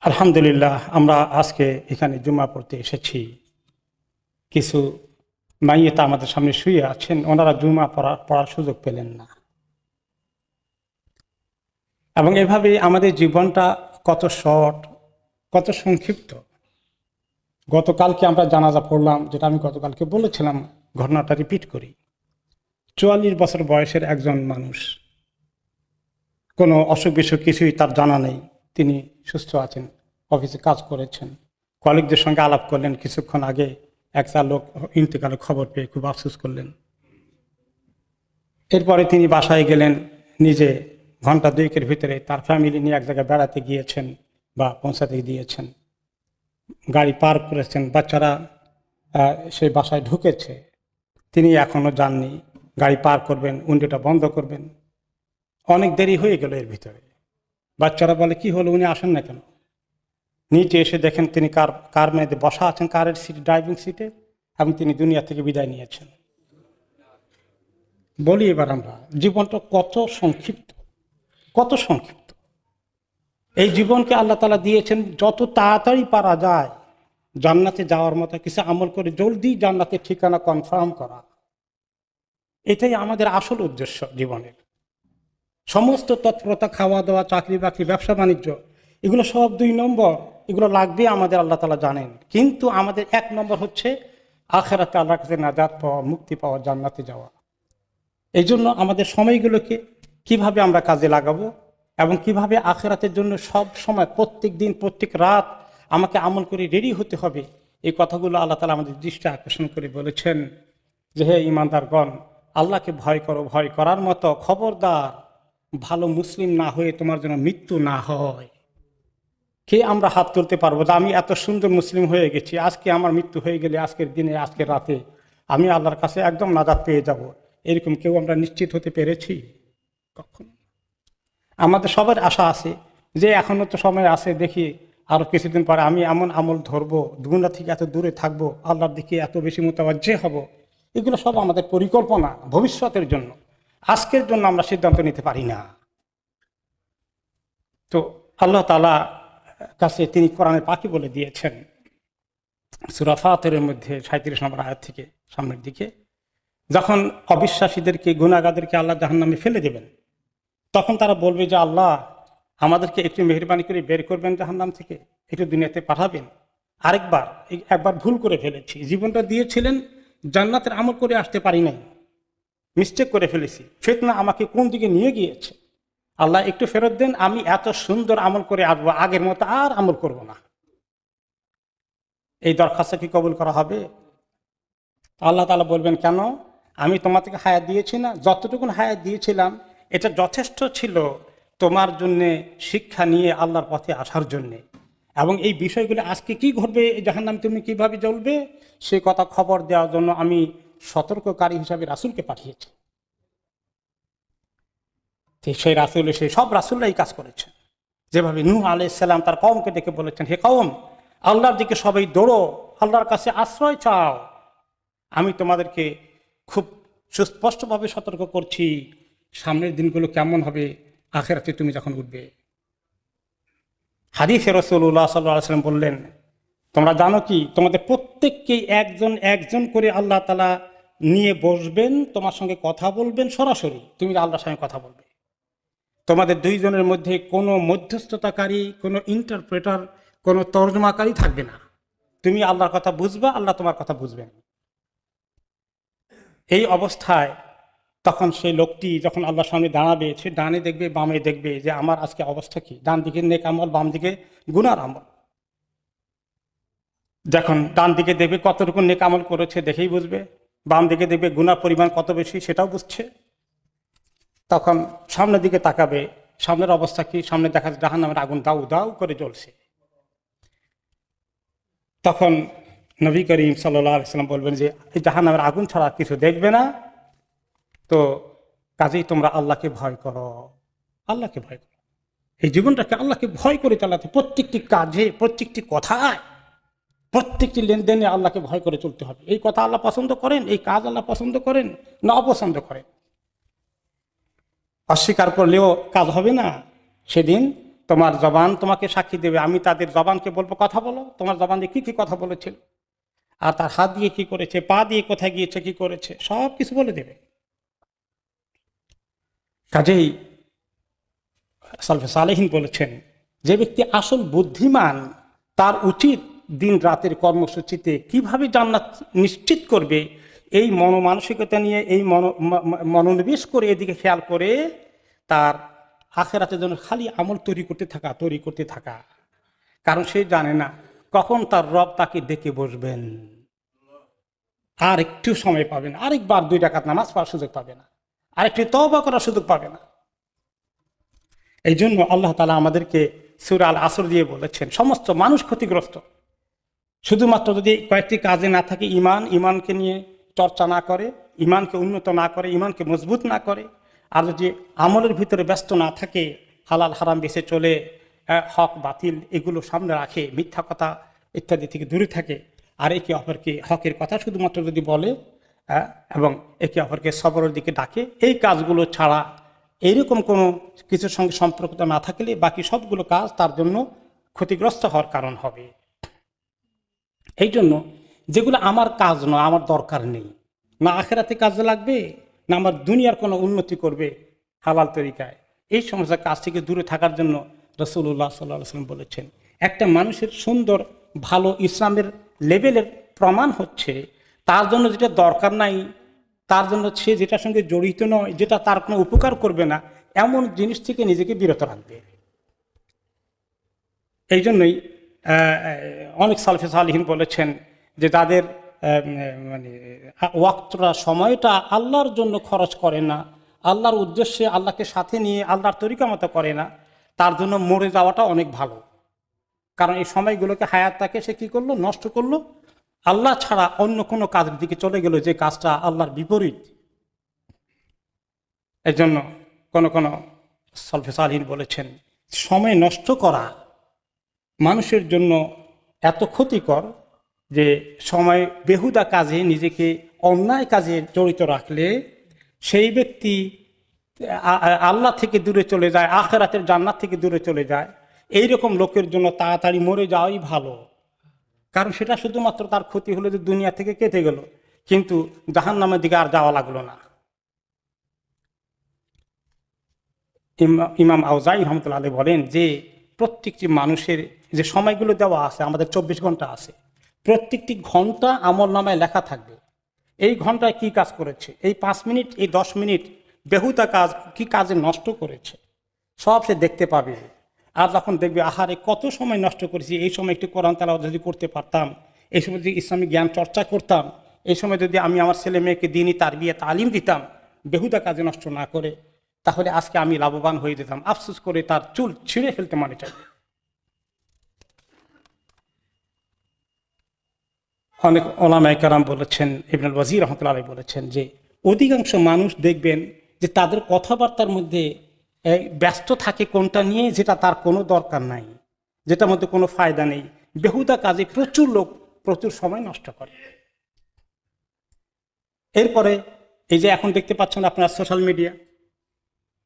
আলহামদুলিল্লাহ, আমরা আজকে এখানে জুম্মা পড়তে এসেছি। কিছু মাইয়েতা আমাদের সামনে শুয়ে আছেন, ওনারা জুম্মা পড়ার সুযোগ পেলেন না। এবং এভাবে আমাদের জীবনটা কত শর্ট, কত সংক্ষিপ্ত। গতকালকে আমরা জানাজা পড়লাম, যেটা আমি গতকালকে বলেছিলাম, ঘটনাটা রিপিট করি। 44 বছর বয়সের একজন মানুষ, কোনো অসুখ বিসুখ কিছুই তার জানা নেই, তিনি সুস্থ আছেন, অফিসে কাজ করেছেন। কলিগদের সঙ্গে আলাপ করলেন, কিছুক্ষণ আগে একটা লোক ইন্তেকালের খবর পেয়ে খুব আফসোস করলেন। এরপরে তিনি বাসায় গেলেন, নিজে ঘন্টা দুয়েকের ভিতরে তার ফ্যামিলি নিয়ে এক জায়গায় বেড়াতে গিয়েছেন বা পৌঁছাতে দিয়েছেন। গাড়ি পার করেছেন, বাচ্চারা সেই বাসায় ঢুকেছে, তিনি এখনও যাননি। গাড়ি পার করবেন, উইন্ডোটা বন্ধ করবেন, অনেক দেরি হয়ে গেল। এর ভিতরে বাচ্চারা বলে, কি হলো, উনি আসেন না কেন? নিচে এসে দেখেন তিনি কার মেয়েদের বসা আছেন, কারের সিট, ড্রাইভিং সিটে, এবং তিনি দুনিয়া থেকে বিদায় নিয়েছেন। বলি এবার আমরা, জীবনটা কত সংক্ষিপ্ত, কত সংক্ষিপ্ত। এই জীবনকে আল্লাহ তাআলা দিয়েছেন যত তাড়াতাড়ি পারা যায় জান্নাতে যাওয়ার মতো কিছু আমল করে জলদি জান্নাতের ঠিকানা কনফার্ম করা। এটাই আমাদের আসল উদ্দেশ্য জীবনের। সমস্ত তৎপরতা, খাওয়া দাওয়া, চাকরি বাকরি, ব্যবসা বাণিজ্য, এগুলো সব 2 নম্বর, এগুলো লাগবে আমাদের, আল্লাহ তাআলা জানেন। কিন্তু আমাদের 1 নম্বর হচ্ছে আখিরাতে আল্লাহর কাছে নাজাত পাওয়া, মুক্তি পাওয়া, জান্নাতে যাওয়া। এই জন্য আমাদের সময়গুলোকে কিভাবে আমরা কাজে লাগাবো এবং কিভাবে আখিরাতের জন্য সব সময়, প্রত্যেক দিন, প্রত্যেক রাত আমাকে আমল করে রেডি হতে হবে, এই কথাগুলো আল্লাহ তাআলা আমাদের দৃষ্টি আকর্ষণ করে বলেছেন যে, হে ঈমানদারগণ, আল্লাহকে ভয় করো, ভয় করার মতো খবরদার ভালো মুসলিম না হয়ে তোমার জন্য মৃত্যু না হয়। কে আমরা হাত তুলতে পারবো যে আমি এত সুন্দর মুসলিম হয়ে গেছি, আজকে আমার মৃত্যু হয়ে গেলে, আজকের দিনে, আজকের রাতে আমি আল্লাহর কাছে একদম নাজাত পেয়ে যাব? এরকম কেউ আমরা নিশ্চিত হতে পেরেছি? কখনো। আমাদের সবার আশা আছে যে এখনো তো সময় আছে, দেখি আরো কিছুদিন পরে আমি এমন আমল ধরবো, গুনাহ থেকে এত দূরে থাকবো, আল্লাহর দিকে এত বেশি মুতাওয়াজ্জেহ হব। এগুলো সব আমাদের পরিকল্পনা ভবিষ্যতের জন্য। আজকের জন্য আমরা সিদ্ধান্ত নিতে পারি না। তো আল্লাহ তাআলা কাছে তিনি কোরআনে পাকি বলে দিয়েছেন, সূরা ফাতিরের মধ্যে 37 নম্বর আয়াত থেকে সামনের দিকে, যখন অবিশ্বাসীদেরকে, গুনাহগারদেরকে আল্লাহ জাহান্নামে ফেলে দেবেন, তখন তারা বলবে যে, আল্লাহ আমাদেরকে একটু মেহেরবানি করে বের করবেন জাহান্নাম থেকে, একটু দুনিয়াতে পাঠাবেন। একবার ভুল করে ফেলেছি, জীবনটা দিয়েছিলেন, জান্নাতের আমল করে আসতে পারি নাই, মিস্টেক করে ফেলেছি, ফিতনা আমাকে কোন দিকে নিয়ে গিয়েছে, আল্লাহ একটু ফেরত দেন, আমি এত সুন্দর আমল করে আসবো, আগের মতো আর আমল করব না। এই দরখাস্ত কি কবুল করা হবে? আল্লাহ তাআলা বলবেন, কেন? আমি তোমাদেরকে হায়াত দিয়েছি না? যতটুকুন হায়াত দিয়েছিলাম এটা যথেষ্ট ছিল তোমার জন্যে শিক্ষা নিয়ে আল্লাহর পথে আসার জন্যে। এবং এই বিষয়গুলো আজকে কি ঘটবে, এই জাহান্নামে তুমি কিভাবে জ্বলবে, সে কথা খবর দেওয়ার জন্য আমি সতর্ককারী হিসাবে রাসূলকে পাঠিয়েছি। সেই রাসূল, সেই সব রাসূলরা এই কাজ করেছেন। যেভাবে নূহ আলাইহিস সালাম তার কওমকে ডেকে বলেছেন, হে কওম, আল্লাহর দিকে সবাই দৌড়ো, আল্লাহর কাছে আশ্রয় চাও। আমি তোমাদেরকে খুব সুস্পষ্টভাবে সতর্ক করছি, সামনের দিনগুলো কেমন হবে আখিরাতে তুমি যখন উঠবে। হাদিসে রাসূলুল্লাহ সাল্লাল্লাহু আলাইহি ওয়াসাল্লাম বললেন, তোমরা জানো কি, তোমাদের প্রত্যেককেই একজন একজন করে আল্লাহ তাআলা নিয়ে বসবেন, তোমার সঙ্গে কথা বলবেন, সরাসরি তুমি আল্লাহর সঙ্গে কথা বলবে। তোমাদের 2 জনের মধ্যে কোনো মধ্যস্থতাকারী, কোনো ইন্টারপ্রেটার, কোনো তর্জমাকারী থাকবে না। তুমি আল্লাহর কথা বুঝবা, আল্লাহ তোমার কথা বুঝবেন। এই অবস্থায় তখন সেই লোকটি যখন আল্লাহর সামনে দাঁড়াবে, সে ডানে দেখবে, বামে দেখবে যে আমার আজকে অবস্থা কি। ডান দিকে নেক আমল, বাম দিকে গুনার আমল। যখন ডান দিকে দেখবে কতটুকু নেক আমল করেছে দেখেই বুঝবে, বাম দিকে দেখবে গুনার পরিমাণ কত বেশি সেটাও বুঝছে। তখন সামনের দিকে তাকাবে, সামনের অবস্থা কি, সামনে দেখা যায় জাহান্নামের আগুন দাউ দাউ করে জ্বলছে। তখন নবী করিম সাল্লাল্লাহু আলাইহি ওয়াসাল্লাম বলবেন যে, এই জাহান্নামের আগুন ছাড়া কিছু দেখবে না, তো কাজেই তোমরা আল্লাহকে ভয় করো, আল্লাহকে ভয় করো। এই জীবনটাকে আল্লাহকে ভয় করে চালাতে, প্রত্যেকটি কাজে, প্রত্যেকটি কথায়, প্রত্যেকটি লেনদেনে আল্লাহকে ভয় করে চলতে হবে। এই কথা আল্লাহ পছন্দ করেন, এই কাজ আল্লাহ পছন্দ করেন না অপছন্দ করেন? অস্বীকার করলেও কাজ হবে না। সেদিন তোমার জবান তোমাকে সাক্ষী দেবে, আমি তাদের জবানকে বলবো কথা বলো, তোমার জবান দিয়ে কি কি কথা বলেছিল, আর তার হাত দিয়ে কি করেছে, পা দিয়ে কোথায় গিয়েছে, কি করেছে, সব কিছু বলে দেবে। কাজেই সালফে সালেহীন বলেছেন, যে ব্যক্তি আসল বুদ্ধিমান তার উচিত দিন রাতের কর্মসূচিতে কিভাবে জান্নাত নিশ্চিত করবে এই মনোমানসিকতা নিয়ে, এই মনোনিবেশ করে, এদিকে খেয়াল করে তার আখেরাতের জন্য খালি আমল তৈরি করতে থাকা। কারণ সে জানে না কখন তার রব তাকে ডেকে বসবেন, আর একটু সময় পাবে না, আরেকবার 2 রাকাত নামাজ পড়ার সুযোগ পাবে না, আরেকটি তওবা করার সুযোগ পাবে না। এই জন্য আল্লাহ তাআলা আমাদেরকে সূরা আল আসর দিয়ে বলেছেন, সমস্ত মানুষ ক্ষতিগ্রস্ত শুধুমাত্র যদি কয়েকটি কাজে না থাকে, ইমানকে নিয়ে চর্চা না করে, ইমানকে উন্নত না করে, ইমানকে মজবুত না করে, আর যদি আমলের ভিতরে ব্যস্ত না থাকে, হালাল হারাম বেছে চলে, হক বাতিল এগুলো সামনে রাখে, মিথ্যা কথা ইত্যাদি থেকে দূরে থাকে, আর একে অপরকে হকের কথা শুধুমাত্র যদি বলে এবং একে অপরকে সবরের দিকে ডাকে, এই কাজগুলো ছাড়া এইরকম কোনো কিছুর সঙ্গে সম্পর্কটা না থাকলে বাকি সবগুলো কাজ তার জন্য ক্ষতিগ্রস্ত হওয়ার কারণ হবে। এই জন্য যেগুলো আমার কাজ নয়, আমার দরকার নেই, না আখেরাতে কাজে লাগবে, না আমার দুনিয়ার কোনো উন্নতি করবে হালাল তরিকায়, এই সমস্ত কাজ থেকে দূরে থাকার জন্য রাসূলুল্লাহ সাল্লাল্লাহু আলাইহি ওয়াসাল্লাম বলেছেন, একটা মানুষের সুন্দর ভালো ইসলামের লেভেলের প্রমাণ হচ্ছে তার জন্য যেটা দরকার নাই, তার জন্য সে যেটার সঙ্গে জড়িত নয়, যেটা তার কোনো উপকার করবে না, এমন জিনিস থেকে নিজেকে বিরত রাখবে। এই জন্যই অনেক সালফে সালিহিন বলেছেন যে তাদের মানে ওয়াক্তটা, সময়টা আল্লাহর জন্য খরচ করে না, আল্লাহর উদ্দেশ্যে আল্লাহকে সাথে নিয়ে আল্লাহর তরিকা মতো করে না, তার জন্য মরে যাওয়াটা অনেক ভালো। কারণ এই সময়গুলোকে, হায়াতটাকে সে কী করলো, নষ্ট করলো, আল্লাহ ছাড়া অন্য কোনো কাজের দিকে চলে গেল, যে কাজটা আল্লাহর বিপরীত। এই জন্য কোন সালফে সালিহিন বলেছেন, সময় নষ্ট করা মানুষের জন্য এত ক্ষতিকর যে সময় বেহুদা কাজে, নিজেকে অন্যায় কাজে জড়িত রাখলে সেই ব্যক্তি আল্লাহ থেকে দূরে চলে যায়, আখিরাতের জান্নাত থেকে দূরে চলে যায়। এইরকম লোকের জন্য তাড়াতাড়ি মরে যাওয়াই ভালো, কারণ সেটা শুধুমাত্র তার ক্ষতি হলো যে দুনিয়া থেকে কেটে গেল, কিন্তু জাহান্নামের দিকে আর যাওয়া লাগলো না। ইমাম আউজাই রহমতুল্লাহ আলাইহি বলেন যে প্রত্যেকটি মানুষের যে সময়গুলো দেওয়া আছে, আমাদের 24 ঘন্টা আছে, প্রত্যেকটি ঘন্টা আমলনামায় লেখা থাকবে। এই ঘন্টায় কি কাজ করেছে, এই 5 মিনিট, এই 10 মিনিট বেহুদা কাজ কি কাজে নষ্ট করেছে, সব সে দেখতে পাবে। আর যখন দেখবে আহারে কত সময় নষ্ট করেছি, এই সময় একটু কোরআন তেলাওয়াত যদি করতে পারতাম, এই সময় যদি ইসলামিক জ্ঞান চর্চা করতাম, এই সময় যদি আমি আমার ছেলে মেয়েকে দ্বীনি তারবিয়া তালিম দিতাম বেহুদা কাজে নষ্ট না করে, তাহলে আজকে আমি লাভবান হয়ে যেতাম। আফসোস করে তার চুল ছিঁড়ে ফেলতে মনে চাই। অনেক ওলামায়ে কেরাম বলেছেন, ইবনুল ওয়াজির রহমতুল্লাহ আলাইহি বলেছেন যে অধিকাংশ মানুষ দেখবেন যে তাদের কথাবার্তার মধ্যে ব্যস্ত থাকে কোনটা নিয়ে, যেটা তার কোনো দরকার নাই, যেটার মধ্যে কোনো ফায়দা নেই, বেহুদা কাজে প্রচুর লোক প্রচুর সময় নষ্ট করে। এরপরে এই যে এখন দেখতে পাচ্ছেন আপনারা সোশ্যাল মিডিয়া,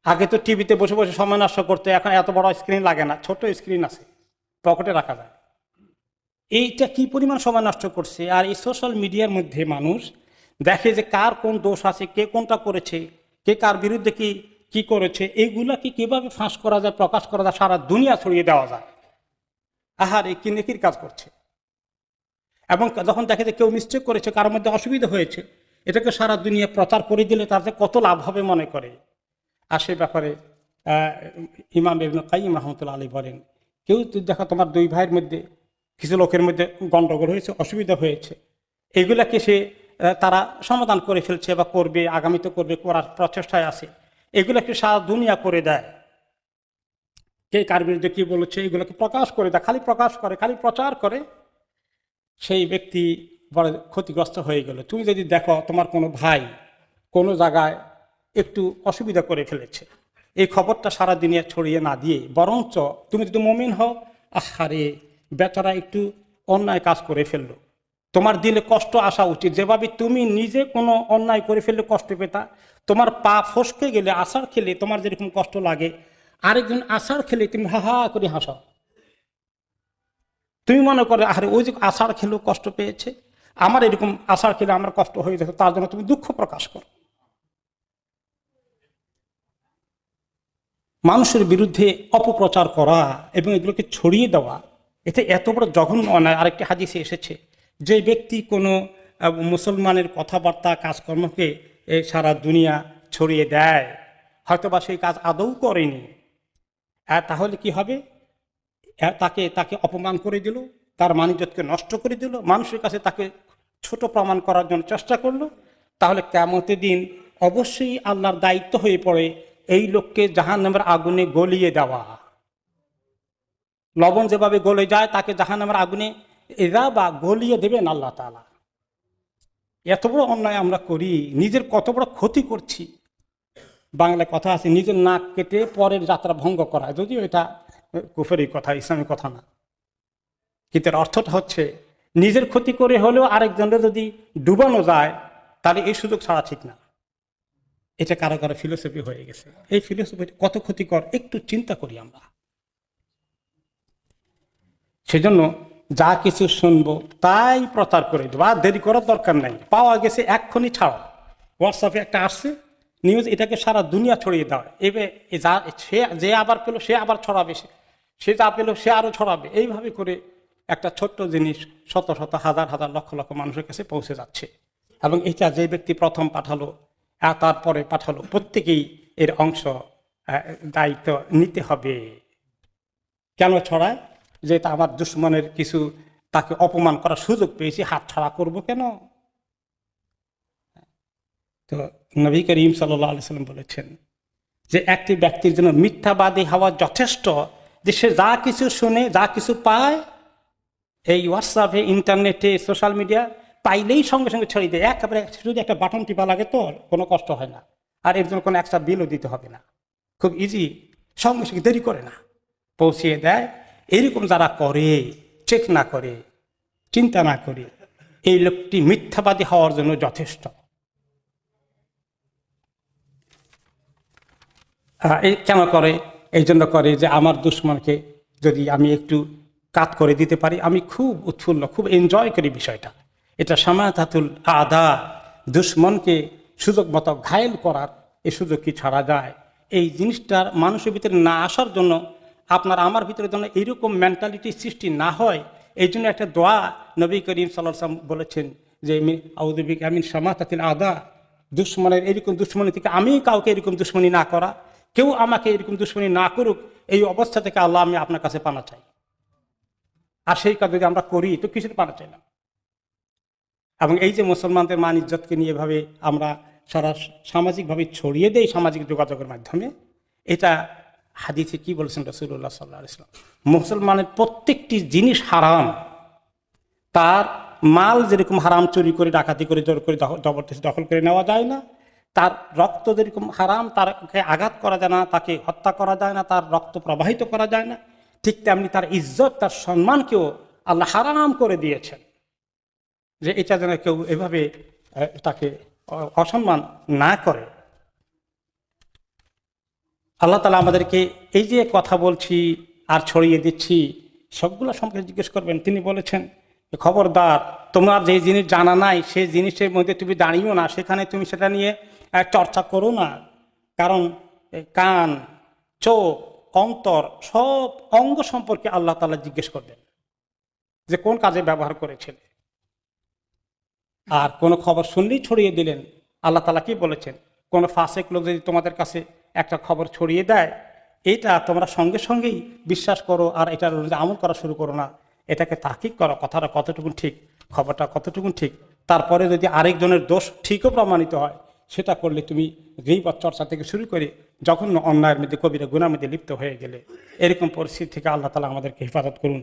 আগে তো টিভিতে বসে বসে সময় নষ্ট করতে, এখন এত বড় স্ক্রিন লাগে না, ছোট স্ক্রিন আছে, পকেটে রাখা যায়। এইটা কি পরিমাণ সময় নষ্ট করছে। আর এই সোশ্যাল মিডিয়ার মধ্যে মানুষ দেখে যে কার কোন দোষ আছে, কে কোনটা করেছে, কে কার বিরুদ্ধে কি করেছে, এইগুলাকে কিভাবে ফাঁস করা যায়, প্রকাশ করা যায়, সারা দুনিয়া ছড়িয়ে দেওয়া যায়। আহার এই কি নেকির কাজ করছে। এবং যখন দেখে যে কেউ মিস্টেক করেছে, কারোর মধ্যে অসুবিধা হয়েছে, এটাকে সারা দুনিয়া প্রচার করে দিলে তাতে কত লাভ হবে মনে করে। আর সে ব্যাপারে ইমাম ইবনে কাইয়িম রাহমাতুল্লাহ আলাইহি বলেন, কেউ দেখো তোমার 2 ভাইয়ের মধ্যে কিছু লোকের মধ্যে গণ্ডগোল হয়েছে, অসুবিধা হয়েছে, এগুলাকে তারা সমাধান করে ফেলছে বা করবে, আগামীতে করবে, করার প্রচেষ্টায় আছে, এগুলাকে সারা দুনিয়া করে দেয়। কে কার বিরুদ্ধে কী বলেছে এগুলোকে প্রকাশ করে দেয়, খালি প্রকাশ করে, খালি প্রচার করে। সেই ব্যক্তি বড় ক্ষতিগ্রস্ত হয়ে গেল। তুমি যদি দেখো তোমার কোনো ভাই কোনো জায়গায় একটু অসুবিধা করে ফেলেছে, এই খবরটা সারা দুনিয়া ছড়িয়ে না দিয়ে বরঞ্চ তুমি যদি মুমিন হও, আহারে বেচারা একটু অন্যায় কাজ করে ফেললো, তোমার দিলে কষ্ট আসা উচিত। যেভাবে তুমি নিজে কোনো অন্যায় করে ফেললে কষ্ট পেতা, তোমার পা ফসকে গেলে, আছাড় খেলে তোমার যেরকম কষ্ট লাগে, আরেকজন আষাঢ় খেলে তুমি হা হা করে হাসো। তুমি মনে করো আরে ওই যে আষাঢ় খেলেও কষ্ট পেয়েছে, আমার এরকম আষাঢ় খেলে আমার কষ্ট হয়ে যেত, তার জন্য তুমি দুঃখ প্রকাশ করো। মানুষের বিরুদ্ধে অপপ্রচার করা এবং এগুলোকে ছড়িয়ে দেওয়া, এতে এত বড় জঘন্য অন্যায়। আরেকটি হাদিসে এসেছে, যে ব্যক্তি কোনো মুসলমানের কথাবার্তা কাজকর্মকে সারা দুনিয়া ছড়িয়ে দেয়, হয়তোবা সেই কাজ আদৌ করেনি, তাহলে কি হবে? তাকে অপমান করে দিল, তার মানিজ্যতকে নষ্ট করে দিল, মানুষের কাছে তাকে ছোট প্রমাণ করার জন্য চেষ্টা করলো। তাহলে কিয়ামতের দিন অবশ্যই আল্লাহর দায়িত্ব হয়ে পড়ে এই লোককে জাহান্নামের আগুনে গলিয়ে দেওয়া। লবণ যেভাবে গলে যায়, তাকে জাহান্নামের আগুনে এরা বা গলিয়ে দেবেন আল্লাহ তাআলা। এত বড় অন্যায় আমরা করি, নিজের কত বড় ক্ষতি করছি। বাংলা কথা আছে, নিজের নাক কেটে পরের যাত্রা ভঙ্গ করা, যদিও এটা কুফরি কথা, ইসলামী কথা না, কিন্তু এর অর্থটা হচ্ছে নিজের ক্ষতি করে হলেও আরেকজনের যদি ডুবানো যায়, তাহলে এই সুযোগ ছাড়া ঠিক না। এটা কারো কারো ফিলোসফি হয়ে গেছে। এই ফিলোসফি কত ক্ষতিকর একটু চিন্তা করি আমরা। সেজন্য যা কিছু শুনবো তাই প্রচার করে দেবো, আর দেরি করার দরকার নাই। পাওয়া গেছে এক্ষুনি ছাড়ো। হোয়াটসঅ্যাপে একটা আসছে নিউজ, এটাকে সারা দুনিয়া ছড়িয়ে দেওয়া। এবার সে যে আবার পেলো সে আবার ছড়াবে, সে যা পেলো সে আরও ছড়াবে। এইভাবে করে একটা ছোট্ট জিনিস শত শত হাজার হাজার লক্ষ লক্ষ মানুষের কাছে পৌঁছে যাচ্ছে। এবং এটা যে ব্যক্তি প্রথম পাঠালো আর তারপরে পাঠালো, প্রত্যেকেই এর অংশ দায়িত্ব নিতে হবে। কেন ছড়ায়? যে তা আমার দুশ্মনের কিছু, তাকে অপমান করার সুযোগ পেয়েছি, হাত ছাড়া করবো কেন? তো নবী করিম সাল্লাল্লাহু আলাইহি ওয়াসাল্লাম বলেছেন যে একটি ব্যক্তির জন্য মিথ্যাবাদী হওয়া যথেষ্ট, যে সে যা কিছু শুনে যা কিছু পায় এই হোয়াটসঅ্যাপে, ইন্টারনেটে, সোশ্যাল মিডিয়া পাইলেই সঙ্গে সঙ্গে ছড়িয়ে দেয়। একেবারে যদি একটা বাটন টিপা লাগে তো কোনো কষ্ট হয় না, আর এর জন্য কোনো এক্সট্রা বিলও দিতে হবে না, খুব ইজি, সঙ্গে সঙ্গে দেরি করে না, পৌঁছিয়ে দেয়। এরকম যারা করে, চেক না করে, চিন্তা না করে, এই লোকটি মিথ্যাবাদী হওয়ার জন্য যথেষ্ট। এই কেন করে? এই জন্য করে যে আমার দুশ্মনকে যদি আমি একটু কাত করে দিতে পারি, আমি খুব উৎফুল্ল, খুব এনজয় করি বিষয়টা। এটা সামাতাতুল আদা, দুশ্মনকে সুযোগ মতো ঘায়েল করার এই সুযোগ কি ছাড়া যায়? এই জিনিসটার মানুষের ভিতরে না আসার জন্য, আপনার আমার ভিতরে যেন এইরকম মেন্টালিটি সৃষ্টি না হয়, এই জন্য একটা দোয়া নবী করিম সাল্লাল্লাহু আলাইহি ওয়াসাল্লাম বলেছেন যে আউযু বিকা মিন সামাতাতিল আদা, দুশ্মনের এরকম দুশ্মনী থেকে আমি কাউকে এরকম দুশ্মনী না করা, কেউ আমাকে এরকম দুশ্মনী না করুক, এই অবস্থা থেকে আল্লাহ আমি আপনার কাছে পানা চাই। আর সেই কাজ যদি আমরা করি তো কিছুর পানা চাইলাম। এবং এই যে মুসলমানদের মান ইজ্জতকে নিয়ে এভাবে আমরা সারা সামাজিকভাবে ছড়িয়ে দেই সামাজিক যোগাযোগের মাধ্যমে, এটা হাদিসে কি বলেছেন রাসূলুল্লাহ সাল্লাল্লাহু আলাইহি ওয়াসাল্লাম? মুসলমানের প্রত্যেকটি জিনিস হারাম। তার মাল যেরকম হারাম, চুরি করে, ডাকাতি করে, জোর করে, জবরদস্তি দখল করে নেওয়া যায় না, তার রক্ত যেরকম হারাম, তাকে আঘাত করা যায় না, তাকে হত্যা করা যায় না, তার রক্ত প্রবাহিত করা যায় না, ঠিক তেমনি তার ইজ্জত, তার সম্মানকেও আল্লাহ হারাম করে দিয়েছেন, যে এটা যেন কেউ এভাবে তাকে অসম্মান না করে। আল্লাহ তাআলা আমাদেরকে এই যে কথা বলছি আর ছড়িয়ে দিচ্ছি সবগুলো সম্পর্কে জিজ্ঞেস করবেন। তিনি বলেছেন খবরদার, তোমার যে জিনিস জানা নাই সেই জিনিসের মধ্যে তুমি দাঁড়িয়েও না, সেখানে তুমি সেটা নিয়ে চর্চা করো না। কারণ কান, চোখ, অন্তর, সব অঙ্গ সম্পর্কে আল্লাহ তাআলা জিজ্ঞেস করবেন যে কোন কাজে ব্যবহার করেছিল। আর কোনো খবর শুনলেই ছড়িয়ে দিলেন। আল্লাহ তাআলা কি বলেছেন? কোনো ফাসেক লোক যদি তোমাদের কাছে একটা খবর ছড়িয়ে দেয়, এইটা তোমরা সঙ্গে সঙ্গেই বিশ্বাস করো আর এটার আমল করা শুরু করো না। এটাকে তাহকিক করো, কথাটা কতটুকু ঠিক, খবরটা কতটুকু ঠিক। তারপরে যদি আরেকজনের দোষ ঠিকও প্রমাণিত হয়, সেটা করলে তুমি গীবত চর্চা থেকে শুরু করে যখন অন্যায়ের মধ্যে, কবিরা গুনাহের মধ্যে লিপ্ত হয়ে গেলে। এরকম পরিস্থিতি থেকে আল্লাহ তাআলা আমাদেরকে হেফাজত করুন।